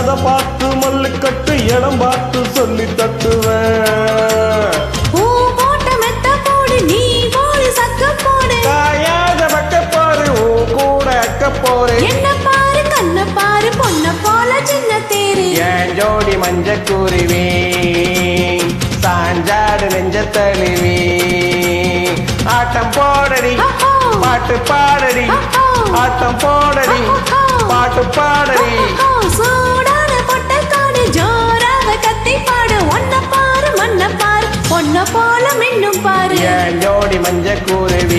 அதை பார்த்து மல்லுக்கட்டு இடம் பார்த்து சொல்லி தட்டுவேன். பூ போட்ட மெத்த போடு நீ போடு சக்க போடு காயாத பக்க போரு ஓ கூட அக்க போரு என்ன பாரு கண்ண பாரு பொண்ண போல சின்ன தேரு என் ஜோடி மஞ்ச குருவி சாஞ்சாடு நெஞ்ச தழுவி ஆட்டம் போடடி பாட்டு பாடடி ஆட்டம் போடடி பாட்டு பாடடி சூடான பொட்ட காடு ஜோராக கத்தி பாடு ஒன்ன பாரு மண்ண பாரு பொண்ண போல மின்னும் பாரு என் ஜோடி மஞ்ச குருவி